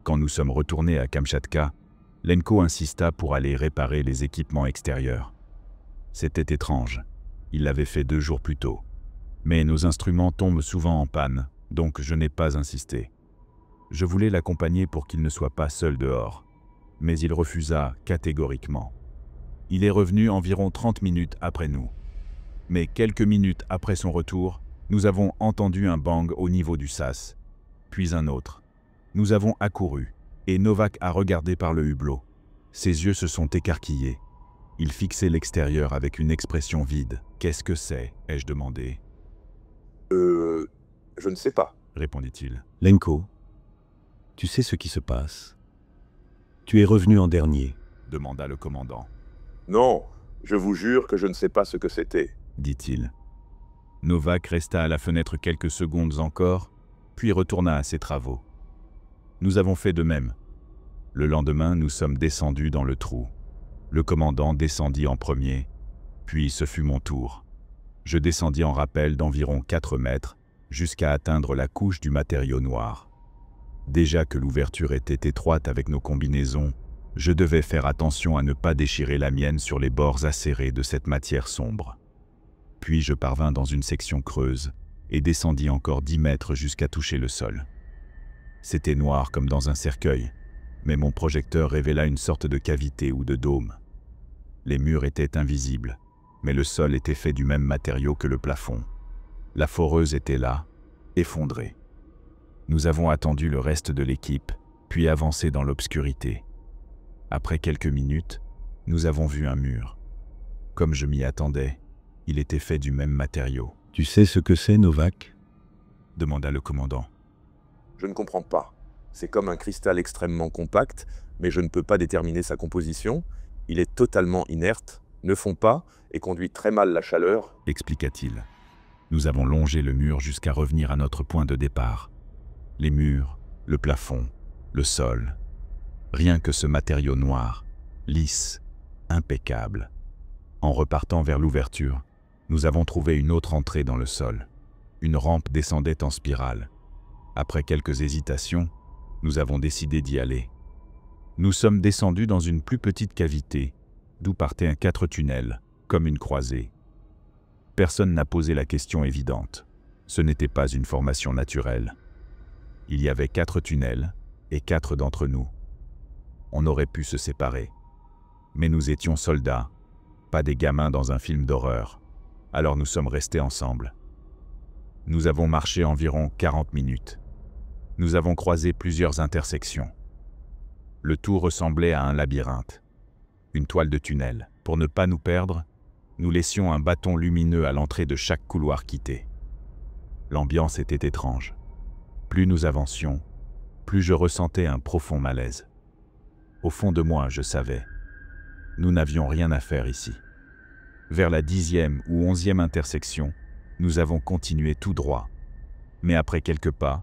Quand nous sommes retournés à Kamchatka, Lenko insista pour aller réparer les équipements extérieurs. C'était étrange. Il l'avait fait 2 jours plus tôt. Mais nos instruments tombent souvent en panne, donc je n'ai pas insisté. Je voulais l'accompagner pour qu'il ne soit pas seul dehors, mais il refusa catégoriquement. Il est revenu environ 30 minutes après nous. Mais quelques minutes après son retour, nous avons entendu un bang au niveau du sas, puis un autre. Nous avons accouru, et Novak a regardé par le hublot. Ses yeux se sont écarquillés. Il fixait l'extérieur avec une expression vide. « Qu'est-ce que c'est » ai-je demandé. Je ne sais pas, répondit-il. Lenko, tu sais ce qui se passe. Tu es revenu en dernier, demanda le commandant. Non, je vous jure que je ne sais pas ce que c'était, dit-il. Novak resta à la fenêtre quelques secondes encore, puis retourna à ses travaux. Nous avons fait de même. Le lendemain, nous sommes descendus dans le trou. Le commandant descendit en premier, puis ce fut mon tour. Je descendis en rappel d'environ 4 mètres, jusqu'à atteindre la couche du matériau noir. Déjà que l'ouverture était étroite avec nos combinaisons, Je devais faire attention à ne pas déchirer la mienne sur les bords acérés de cette matière sombre. Puis je parvins dans une section creuse et descendis encore 10 mètres jusqu'à toucher le sol. C'était noir comme dans un cercueil, mais mon projecteur révéla une sorte de cavité ou de dôme. Les murs étaient invisibles, mais le sol était fait du même matériau que le plafond. La foreuse était là, effondrée. Nous avons attendu le reste de l'équipe, puis avancé dans l'obscurité. Après quelques minutes, nous avons vu un mur. Comme je m'y attendais, il était fait du même matériau. « Tu sais ce que c'est, Novak ?» demanda le commandant. Je ne comprends pas. C'est comme un cristal extrêmement compact, mais je ne peux pas déterminer sa composition. Il est totalement inerte, ne fond pas et conduit très mal la chaleur, expliqua-t-il. Nous avons longé le mur jusqu'à revenir à notre point de départ. Les murs, le plafond, le sol. Rien que ce matériau noir, lisse, impeccable. En repartant vers l'ouverture, nous avons trouvé une autre entrée dans le sol. Une rampe descendait en spirale. Après quelques hésitations, nous avons décidé d'y aller. Nous sommes descendus dans une plus petite cavité, d'où partaient 4 tunnels, comme une croisée. Personne n'a posé la question évidente. Ce n'était pas une formation naturelle. Il y avait 4 tunnels, et 4 d'entre nous. On aurait pu se séparer. Mais nous étions soldats, pas des gamins dans un film d'horreur. Alors nous sommes restés ensemble. Nous avons marché environ 40 minutes. Nous avons croisé plusieurs intersections. Le tout ressemblait à un labyrinthe, une toile de tunnel. Pour ne pas nous perdre, nous laissions un bâton lumineux à l'entrée de chaque couloir quitté. L'ambiance était étrange. Plus nous avancions, plus je ressentais un profond malaise. Au fond de moi, je savais. Nous n'avions rien à faire ici. Vers la 10e ou 11e intersection, nous avons continué tout droit. Mais après quelques pas,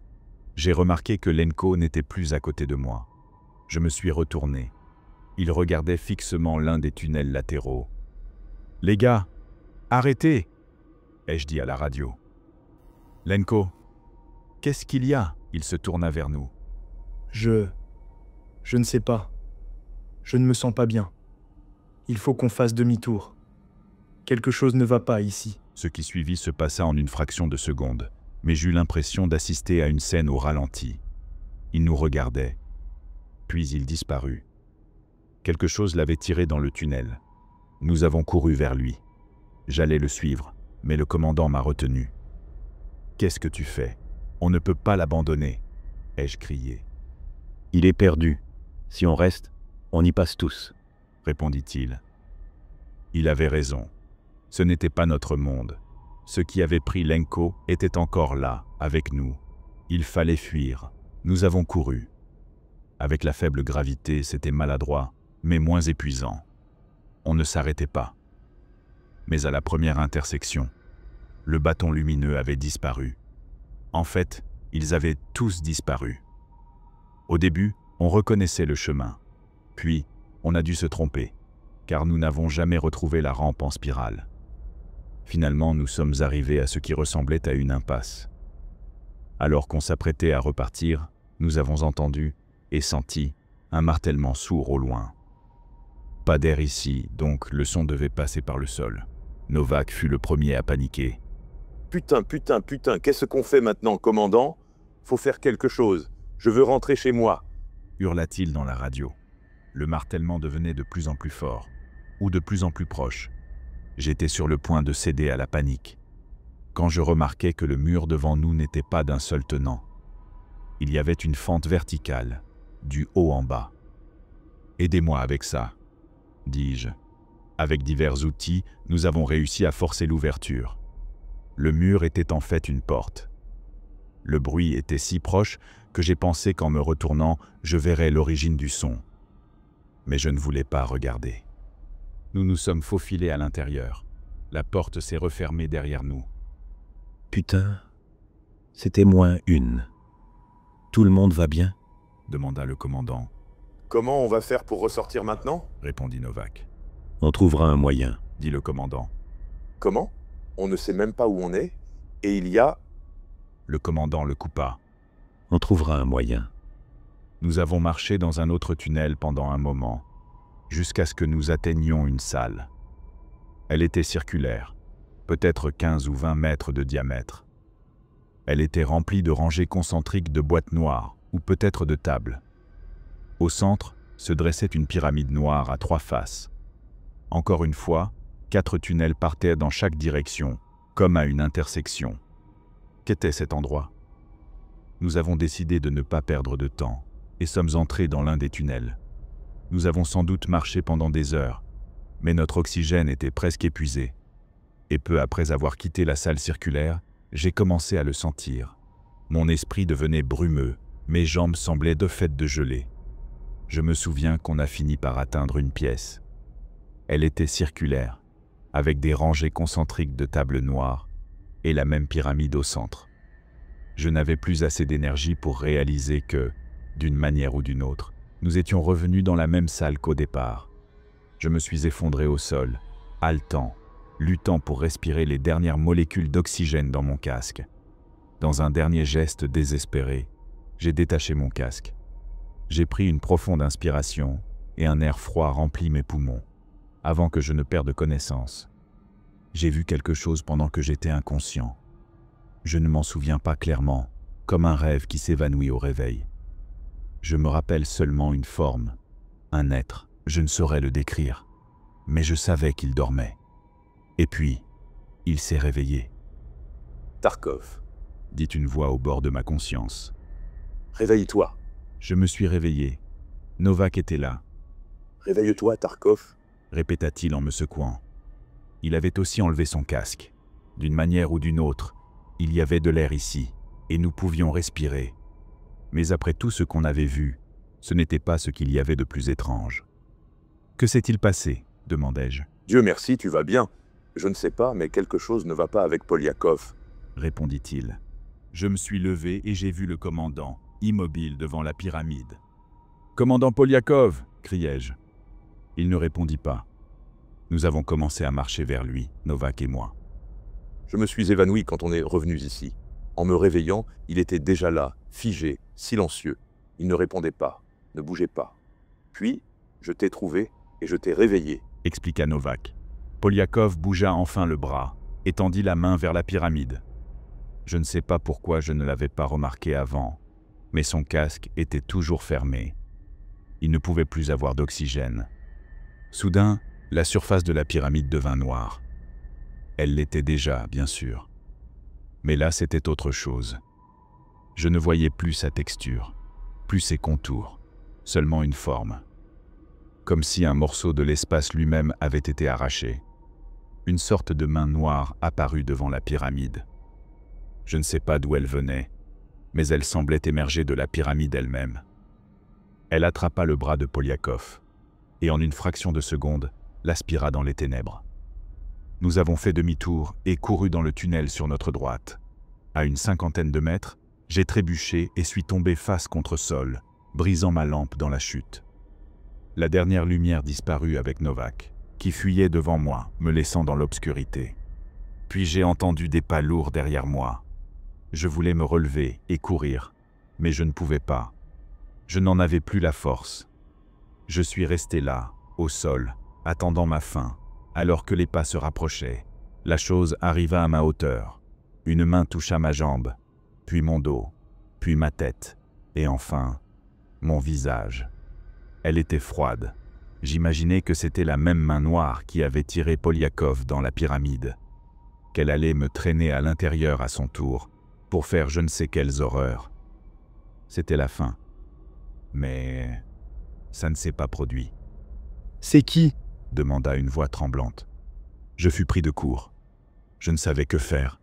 j'ai remarqué que Lenko n'était plus à côté de moi. Je me suis retourné. Il regardait fixement l'un des tunnels latéraux. « Les gars, arrêtez !» ai-je dit à la radio. « Lenko, qu'est-ce qu'il y a ?» Il se tourna vers nous. Je ne sais pas. Je ne me sens pas bien. Il faut qu'on fasse demi-tour. Quelque chose ne va pas ici. Ce qui suivit se passa en une fraction de seconde, mais j'eus l'impression d'assister à une scène au ralenti. Il nous regardait, puis il disparut. Quelque chose l'avait tiré dans le tunnel. Nous avons couru vers lui. J'allais le suivre, mais le commandant m'a retenu. « Qu'est-ce que tu fais? On ne peut pas l'abandonner !» ai-je crié. « Il est perdu. Si on reste, on y passe tous. » répondit-il. Il avait raison. Ce n'était pas notre monde. Ce qui avait pris Lenko était encore là, avec nous. Il fallait fuir. Nous avons couru. Avec la faible gravité, c'était maladroit, mais moins épuisant. On ne s'arrêtait pas. Mais à la première intersection, le bâton lumineux avait disparu. En fait, ils avaient tous disparu. Au début, on reconnaissait le chemin. Puis, on a dû se tromper, car nous n'avons jamais retrouvé la rampe en spirale. Finalement, nous sommes arrivés à ce qui ressemblait à une impasse. Alors qu'on s'apprêtait à repartir, nous avons entendu et senti un martèlement sourd au loin. Pas d'air ici, donc le son devait passer par le sol. Novak fut le premier à paniquer. « Putain, qu'est-ce qu'on fait maintenant, commandant? Faut faire quelque chose. Je veux rentrer chez moi. » hurla-t-il dans la radio. Le martèlement devenait de plus en plus fort, ou de plus en plus proche. J'étais sur le point de céder à la panique, quand je remarquai que le mur devant nous n'était pas d'un seul tenant. Il y avait une fente verticale, du haut en bas. « Aidez-moi avec ça, » dis-je. Avec divers outils, nous avons réussi à forcer l'ouverture. Le mur était en fait une porte. Le bruit était si proche que j'ai pensé qu'en me retournant, je verrais l'origine du son. Mais je ne voulais pas regarder. Nous nous sommes faufilés à l'intérieur. La porte s'est refermée derrière nous. « Putain, c'était -1. Tout le monde va bien ?» demanda le commandant. « Comment on va faire pour ressortir maintenant ?» répondit Novak. « On trouvera un moyen. » dit le commandant. « Comment? On ne sait même pas où on est, et il y a... » Le commandant le coupa. « On trouvera un moyen. Nous avons marché dans un autre tunnel pendant un moment, jusqu'à ce que nous atteignions une salle. Elle était circulaire, peut-être 15 ou 20 mètres de diamètre. Elle était remplie de rangées concentriques de boîtes noires, ou peut-être de tables. Au centre se dressait une pyramide noire à 3 faces. Encore une fois, 4 tunnels partaient dans chaque direction, comme à une intersection. Qu'était cet endroit? Nous avons décidé de ne pas perdre de temps, et sommes entrés dans l'un des tunnels. Nous avons sans doute marché pendant des heures, mais notre oxygène était presque épuisé. Et peu après avoir quitté la salle circulaire, j'ai commencé à le sentir. Mon esprit devenait brumeux, mes jambes semblaient de fait de geler. Je me souviens qu'on a fini par atteindre une pièce. Elle était circulaire, avec des rangées concentriques de tables noires et la même pyramide au centre. Je n'avais plus assez d'énergie pour réaliser que, d'une manière ou d'une autre, nous étions revenus dans la même salle qu'au départ. Je me suis effondré au sol, haletant, luttant pour respirer les dernières molécules d'oxygène dans mon casque. Dans un dernier geste désespéré, j'ai détaché mon casque. J'ai pris une profonde inspiration et un air froid remplit mes poumons, avant que je ne perde connaissance. J'ai vu quelque chose pendant que j'étais inconscient. Je ne m'en souviens pas clairement, comme un rêve qui s'évanouit au réveil. Je me rappelle seulement une forme, un être, je ne saurais le décrire, mais je savais qu'il dormait. Et puis, il s'est réveillé. Tarkov, dit une voix au bord de ma conscience. Réveille-toi. Je me suis réveillé. Novak était là. Réveille-toi, Tarkov, répéta-t-il en me secouant. Il avait aussi enlevé son casque. D'une manière ou d'une autre, il y avait de l'air ici, et nous pouvions respirer. Mais après tout ce qu'on avait vu, ce n'était pas ce qu'il y avait de plus étrange. « Que s'est-il passé ?» demandai-je. « Dieu merci, tu vas bien. Je ne sais pas, mais quelque chose ne va pas avec Polyakov. » répondit-il. Je me suis levé et j'ai vu le commandant, immobile devant la pyramide. « Commandant Polyakov !» criai-je. Il ne répondit pas. Nous avons commencé à marcher vers lui, Novak et moi. Je me suis évanoui quand on est revenus ici. En me réveillant, il était déjà là, figé, silencieux. Il ne répondait pas, ne bougeait pas. Puis, je t'ai trouvé et je t'ai réveillé, expliqua Novak. Polyakov bougea enfin le bras et tendit la main vers la pyramide. Je ne sais pas pourquoi je ne l'avais pas remarqué avant, mais son casque était toujours fermé. Il ne pouvait plus avoir d'oxygène. Soudain, la surface de la pyramide devint noire. Elle l'était déjà, bien sûr. Mais là, c'était autre chose. Je ne voyais plus sa texture, plus ses contours, seulement une forme. Comme si un morceau de l'espace lui-même avait été arraché. Une sorte de main noire apparut devant la pyramide. Je ne sais pas d'où elle venait, mais elle semblait émerger de la pyramide elle-même. Elle attrapa le bras de Polyakov, et en une fraction de seconde, l'aspira dans les ténèbres. Nous avons fait demi-tour et couru dans le tunnel sur notre droite. À une 50aine de mètres, j'ai trébuché et suis tombé face contre sol, brisant ma lampe dans la chute. La dernière lumière disparut avec Novak, qui fuyait devant moi, me laissant dans l'obscurité. Puis j'ai entendu des pas lourds derrière moi. Je voulais me relever et courir, mais je ne pouvais pas. Je n'en avais plus la force. Je suis resté là, au sol, attendant ma fin, alors que les pas se rapprochaient. La chose arriva à ma hauteur. Une main toucha ma jambe, puis mon dos, puis ma tête, et enfin, mon visage. Elle était froide. J'imaginais que c'était la même main noire qui avait tiré Polyakov dans la pyramide, qu'elle allait me traîner à l'intérieur à son tour, pour faire je ne sais quelles horreurs. C'était la fin. Mais ça ne s'est pas produit. « C'est qui ?» demanda une voix tremblante. Je fus pris de court. Je ne savais que faire.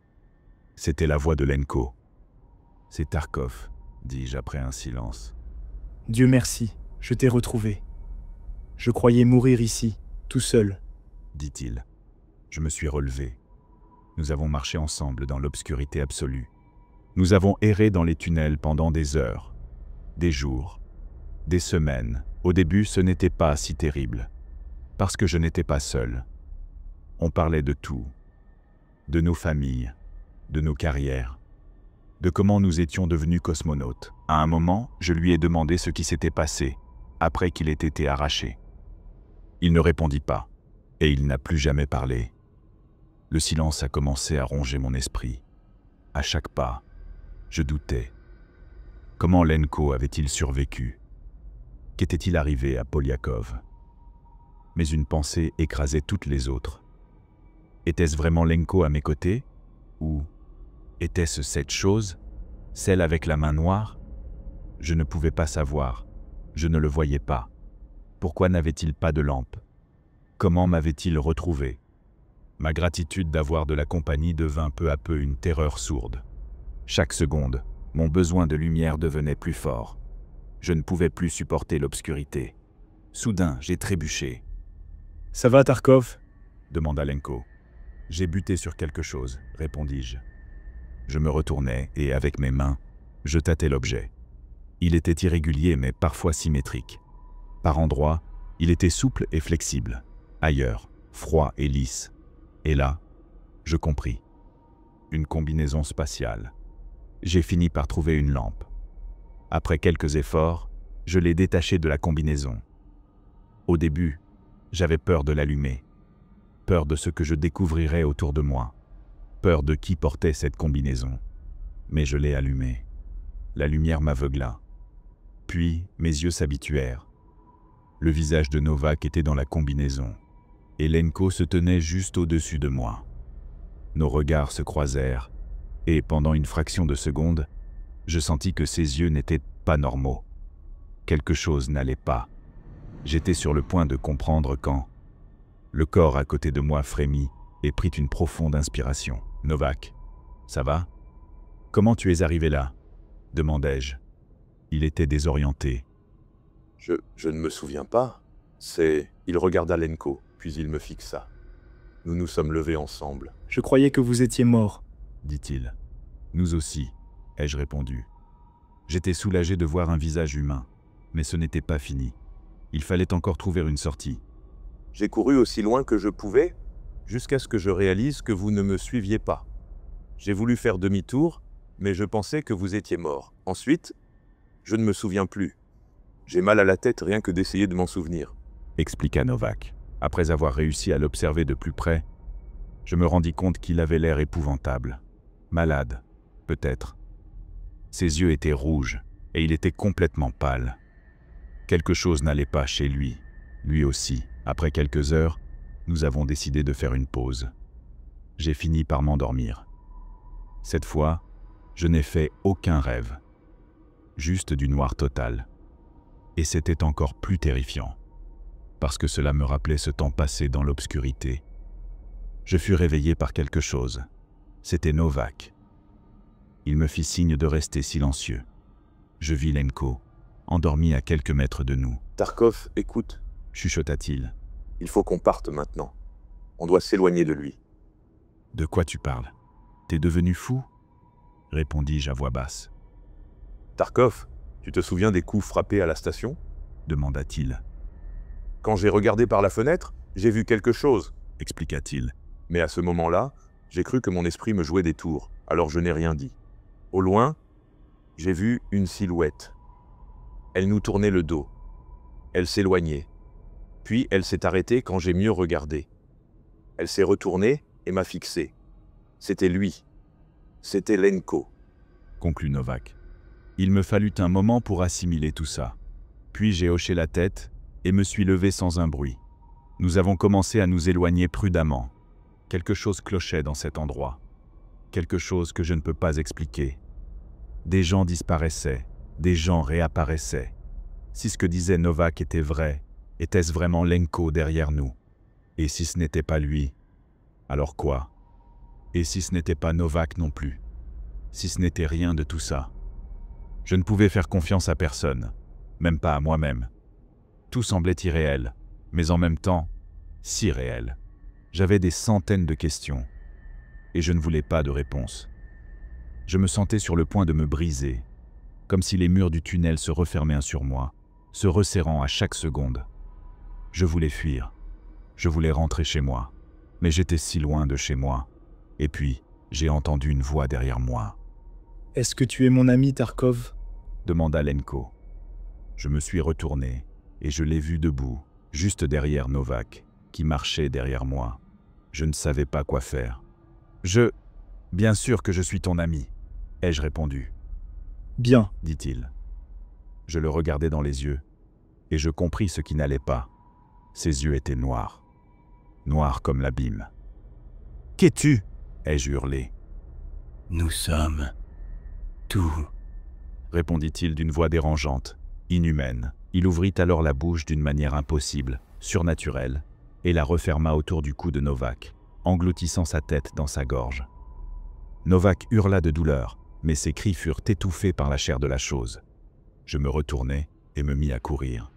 C'était la voix de Lenko. « C'est Tarkov », dis-je après un silence. « Dieu merci, je t'ai retrouvé. Je croyais mourir ici, tout seul. » dit-il. Je me suis relevé. Nous avons marché ensemble dans l'obscurité absolue. Nous avons erré dans les tunnels pendant des heures, des jours, des semaines. Au début, ce n'était pas si terrible, parce que je n'étais pas seul. On parlait de tout, de nos familles, de nos carrières, de comment nous étions devenus cosmonautes. À un moment, je lui ai demandé ce qui s'était passé, après qu'il ait été arraché. Il ne répondit pas, et il n'a plus jamais parlé. Le silence a commencé à ronger mon esprit. À chaque pas, je doutais. Comment Lenko avait-il survécu? Qu'était-il arrivé à Polyakov? Mais une pensée écrasait toutes les autres. Était-ce vraiment Lenko à mes côtés? Ou était-ce cette chose, celle avec la main noire? Je ne pouvais pas savoir. Je ne le voyais pas. Pourquoi n'avait-il pas de lampe? Comment m'avait-il retrouvé? Ma gratitude d'avoir de la compagnie devint peu à peu une terreur sourde. Chaque seconde, mon besoin de lumière devenait plus fort. Je ne pouvais plus supporter l'obscurité. Soudain, j'ai trébuché. « Ça va, Tarkov » demanda Lenko. « J'ai buté sur quelque chose » répondis-je. Je me retournai et, avec mes mains, je tâtai l'objet. Il était irrégulier mais parfois symétrique. Par endroits, il était souple et flexible. Ailleurs, froid et lisse. Et là, je compris. Une combinaison spatiale. J'ai fini par trouver une lampe. Après quelques efforts, je l'ai détachée de la combinaison. Au début, j'avais peur de l'allumer. Peur de ce que je découvrirais autour de moi. Peur de qui portait cette combinaison. Mais je l'ai allumée. La lumière m'aveugla. Puis, mes yeux s'habituèrent. Le visage de Novak était dans la combinaison. Et Lenko se tenait juste au-dessus de moi. Nos regards se croisèrent, et pendant une fraction de seconde, je sentis que ses yeux n'étaient pas normaux. Quelque chose n'allait pas. J'étais sur le point de comprendre quand le corps à côté de moi frémit et prit une profonde inspiration. « Novak, ça va? Comment tu es arrivé là ?» demandai-je. Il était désorienté. Je ne me souviens pas. Il regarda Lenko, puis il me fixa. Nous nous sommes levés ensemble. « Je croyais que vous étiez mort. » dit-il. « Nous aussi, ai-je répondu. J'étais soulagé de voir un visage humain, mais ce n'était pas fini. Il fallait encore trouver une sortie. J'ai couru aussi loin que je pouvais, jusqu'à ce que je réalise que vous ne me suiviez pas. J'ai voulu faire demi-tour, mais je pensais que vous étiez mort. Ensuite, je ne me souviens plus. J'ai mal à la tête rien que d'essayer de m'en souvenir. » expliqua Novak. Après avoir réussi à l'observer de plus près, je me rendis compte qu'il avait l'air épouvantable. Malade, peut-être. Ses yeux étaient rouges, et il était complètement pâle. Quelque chose n'allait pas chez lui. Lui aussi. Après quelques heures, nous avons décidé de faire une pause. J'ai fini par m'endormir. Cette fois, je n'ai fait aucun rêve. Juste du noir total. Et c'était encore plus terrifiant, parce que cela me rappelait ce temps passé dans l'obscurité. Je fus réveillé par quelque chose. C'était Novak. Il me fit signe de rester silencieux. Je vis Lenko, endormi à quelques mètres de nous. « Tarkov, écoute, » chuchota-t-il. « Il faut qu'on parte maintenant. On doit s'éloigner de lui. » « De quoi tu parles? T'es devenu fou ?» répondis-je à voix basse. « Tarkov, tu te souviens des coups frappés à la station ?» demanda-t-il. « Quand j'ai regardé par la fenêtre, j'ai vu quelque chose, » expliqua-t-il. Mais à ce moment-là, j'ai cru que mon esprit me jouait des tours, alors je n'ai rien dit. Au loin, j'ai vu une silhouette. Elle nous tournait le dos. Elle s'éloignait. Puis elle s'est arrêtée quand j'ai mieux regardé. Elle s'est retournée et m'a fixé. C'était lui. C'était Lenko. Conclut Novak. Il me fallut un moment pour assimiler tout ça. Puis j'ai hoché la tête et me suis levé sans un bruit. Nous avons commencé à nous éloigner prudemment. Quelque chose clochait dans cet endroit. Quelque chose que je ne peux pas expliquer. Des gens disparaissaient, des gens réapparaissaient. Si ce que disait Novak était vrai, était-ce vraiment Lenko derrière nous? Et si ce n'était pas lui, alors quoi? Et si ce n'était pas Novak non plus? Si ce n'était rien de tout ça? Je ne pouvais faire confiance à personne, même pas à moi-même. Tout semblait irréel, mais en même temps, si réel. J'avais des centaines de questions, et je ne voulais pas de réponse. Je me sentais sur le point de me briser, comme si les murs du tunnel se refermaient sur moi, se resserrant à chaque seconde. Je voulais fuir, je voulais rentrer chez moi, mais j'étais si loin de chez moi. Et puis, j'ai entendu une voix derrière moi. « Est-ce que tu es mon ami, Tarkov? Demanda Lenko. Je me suis retourné et je l'ai vu debout, juste derrière Novak, qui marchait derrière moi. Je ne savais pas quoi faire. Bien sûr que je suis ton ami, ai-je répondu. Bien, dit-il. Je le regardai dans les yeux et je compris ce qui n'allait pas. Ses yeux étaient noirs, noirs comme l'abîme. Qu'es-tu? ai-je hurlé. Nous sommes tout, répondit-il d'une voix dérangeante, inhumaine. Il ouvrit alors la bouche d'une manière impossible, surnaturelle, et la referma autour du cou de Novak, engloutissant sa tête dans sa gorge. Novak hurla de douleur, mais ses cris furent étouffés par la chair de la chose. Je me retournai et me mis à courir,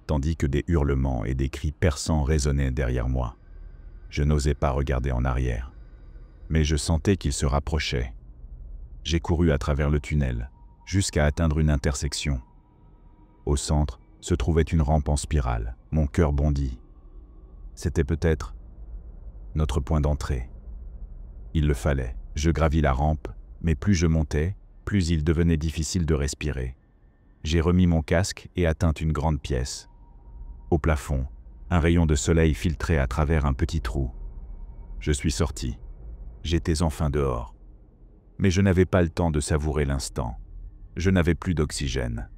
tandis que des hurlements et des cris perçants résonnaient derrière moi. Je n'osais pas regarder en arrière, mais je sentais qu'il se rapprochait. J'ai couru à travers le tunnel, jusqu'à atteindre une intersection. Au centre se trouvait une rampe en spirale. Mon cœur bondit. C'était peut-être notre point d'entrée. Il le fallait. Je gravis la rampe, mais plus je montais, plus il devenait difficile de respirer. J'ai remis mon casque et atteint une grande pièce. Au plafond, un rayon de soleil filtrait à travers un petit trou. Je suis sorti. J'étais enfin dehors. Mais je n'avais pas le temps de savourer l'instant. Je n'avais plus d'oxygène.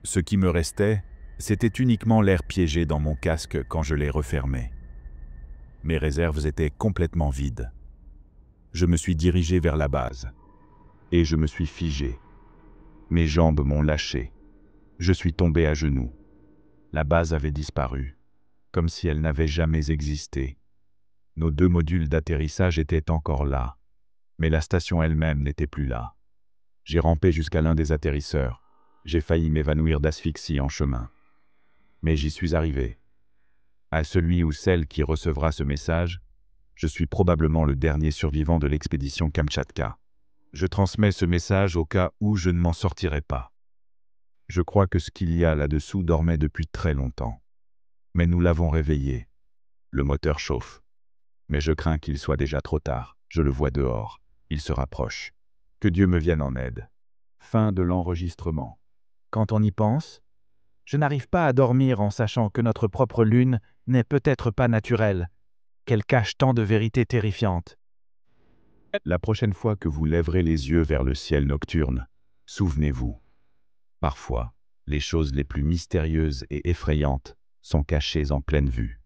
Ce qui me restait, c'était uniquement l'air piégé dans mon casque quand je l'ai refermé. Mes réserves étaient complètement vides. Je me suis dirigé vers la base. Et je me suis figé. Mes jambes m'ont lâché. Je suis tombé à genoux. La base avait disparu, comme si elle n'avait jamais existé. Nos 2 modules d'atterrissage étaient encore là, mais la station elle-même n'était plus là. J'ai rampé jusqu'à l'un des atterrisseurs. J'ai failli m'évanouir d'asphyxie en chemin. Mais j'y suis arrivé. À celui ou celle qui recevra ce message, je suis probablement le dernier survivant de l'expédition Kamtchatka. Je transmets ce message au cas où je ne m'en sortirai pas. Je crois que ce qu'il y a là-dessous dormait depuis très longtemps. Mais nous l'avons réveillé. Le moteur chauffe. Mais je crains qu'il soit déjà trop tard. Je le vois dehors. Il se rapproche. Que Dieu me vienne en aide. Fin de l'enregistrement. Quand on y pense, je n'arrive pas à dormir en sachant que notre propre lune n'est peut-être pas naturelle, qu'elle cache tant de vérités terrifiantes. La prochaine fois que vous lèverez les yeux vers le ciel nocturne, souvenez-vous. Parfois, les choses les plus mystérieuses et effrayantes sont cachées en pleine vue.